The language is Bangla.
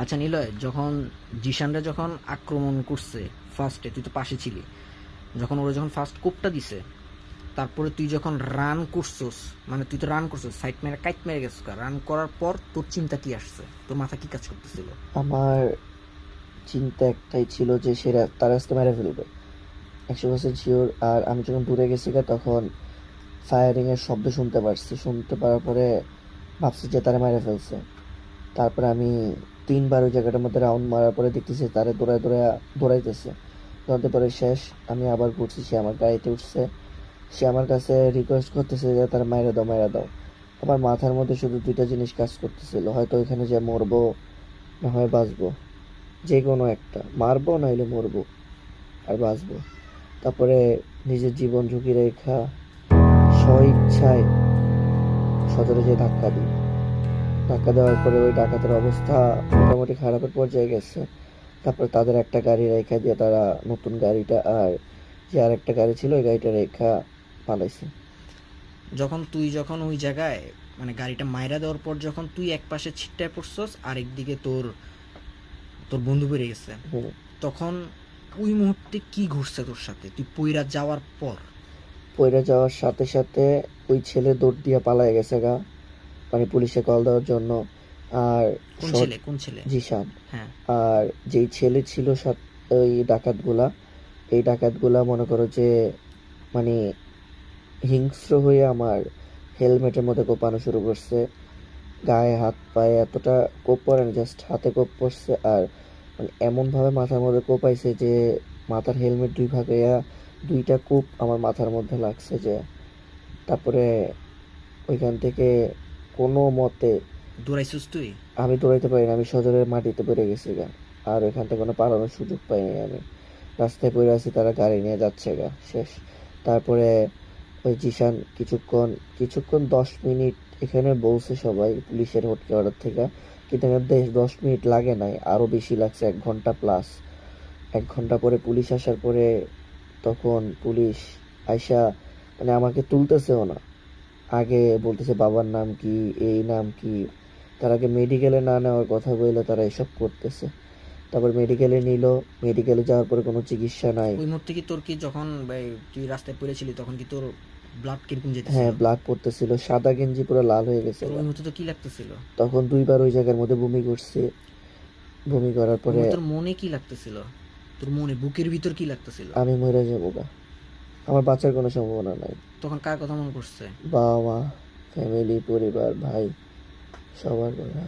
আচ্ছা নিলয়, যখন জিশানরা যখন আক্রমণ করছে ফার্স্টে, তুই তো পাশে ছিলি, যখন ওরা যখন ফার্স্ট কোপটা দিছে, তারপরে তুই যখন রান করছস, মানে তুই তো রান করছস, সাইড মেরে কাইট মেরে গেছিস, রান করার পর তোর চিন্তা কি আসছে, তোর মাথা কি কাজ করতেছিল? আমার চিন্তা একটাই ছিল যে সেরা তারা আজকে মেরে ফেলবে, 100% শিওর। আর আমি যখন দূরে গেছি তখন ফায়ারিং এর শব্দ শুনতে পারার পরে ভাবছি যে তারা মেরে ফেলছে। তারপরে আমি 3বার ওই জায়গাটার মধ্যে রাউন্ড মারার পরে দেখতেছি তারা দৌড়াইতেছে। দৌড়াতে পরে শেষ, আমি আবার ঘুরছি, সে আমার গাড়িতে উঠছে, সে আমার কাছে রিকোয়েস্ট করতেছে যে তারা মাইরা দাও। আমার মাথার মধ্যে শুধু দুইটা জিনিস কাজ করতেছিল, হয়তো ওইখানে যে মরবো না হয় বাঁচবো, যে কোনো একটা, মারবো নাইলে মরবো আর বাঁচবো। তারপরে নিজের জীবন ঝুঁকি রেখা স্বইচ্ছায় সজোরে যে ধাক্কা দেওয়ার পরে ওই ডাকাতের অবস্থা মোটামুটি খারাপের পর্যায়ে গেছে। তারপর তাদের একটা গাড়ি রেখা দিয়ে তারা নতুন গাড়িটা আর যে আর একটা গাড়ি ছিল ওই গাড়িটা রেখা পালাইছে। যখন ওই জায়গায়, মানে গাড়িটা মাইরা দেওয়ার পর যখন তুই এক পাশে ছিটটায় পড়ছস, আরেকদিকে তোর তোর বন্ধু বেড়ে গেছে, হুম। তখন ওই মুহূর্তে কি ঘটছে তোর সাথে, তুই পইরা যাওয়ার পর? পইরা যাওয়ার সাথে সাথে ওই ছেলে দৌড় দিয়ে পালায় গেছে মানে পুলিশে কল দেওয়ার জন্য। আর কোন সৎ ছেলে, কোন ছেলে? জিশান। হ্যাঁ। আর যেই ছেলে ছিল ওই ডাকাতগুলা মনে করো যে মানে হিংস্র হয়ে আমার হেলমেটের মধ্যে কোপানো শুরু করছে। গায়ে হাত পায়ে এতটা কোপ পড়ে না, জাস্ট হাতে কোপ পড়ছে। আর মানে এমনভাবে মাথার মধ্যে কোপাইছে যে মাথার হেলমেট 2 ভাগ হইয়া 2টা কোপ আমার মাথার মধ্যে লাগছে যে। তারপরে ওইখান থেকে কোনো মতে দৌড়াইছিস তুই? আমি দৌড়াইতে পারি না, আমি সজোরে মাটিতে পড়ে গেছি। আর ওইখান থেকে কোনো পালানোর সুযোগ পাইনি আমি। রাস্তায় পড়ে আছি, তারা গাড়ি নিয়ে যাচ্ছে শেষ। তারপরে ওই জিশান কিছুক্ষণ 10 মিনিট এখানে বলছে সবাই পুলিশের হটকে অর্ডার থেকে, কিন্তু এখানে 10 মিনিট লাগে নাই, আরো বেশি লাগছে, 1 ঘন্টা প্লাস। 1 ঘন্টা পরে পুলিশ আসার পরে তখন পুলিশ আইসা মানে আমাকে তুলতেছেও না, আগে বলতেছে বাবার নাম কি, এই নাম কি। তার আগে মেডিকেলে না নেওয়ার কথা বলে তারা এসব করতেছে। তারপর মেডিকেলে নিল, মেডিকেলে যাওয়ার পরে কোনো চিকিৎসা নাই। ওই মুহূর্তে কি তোর কি যখন তুই রাস্তায় পড়েছিলি, তখন কি তোর ব্লাড কিরকম যেতেছিল? হ্যাঁ, ব্লাড পড়তেছিল, সাদা গেঞ্জি পুরো লাল হয়ে গেছে তোর ওই মুহূর্তে তো কি লাগতেছিল? তখন 2বার ওই জায়গার মধ্যে বমি করছি। বমি করার ওই পরে মুহূর্তে তোর মনে কি লাগতেছিল? তোর মনে বুকের ভিতর কি লাগতেছিল? আমি মরে যাবো আমার বাঁচার কোনো সম্ভাবনা নাই। তখন কার কথা মনে পড়ছে? বাবা মা, ফ্যামিলি, পরিবার, ভাই, সবার কথা।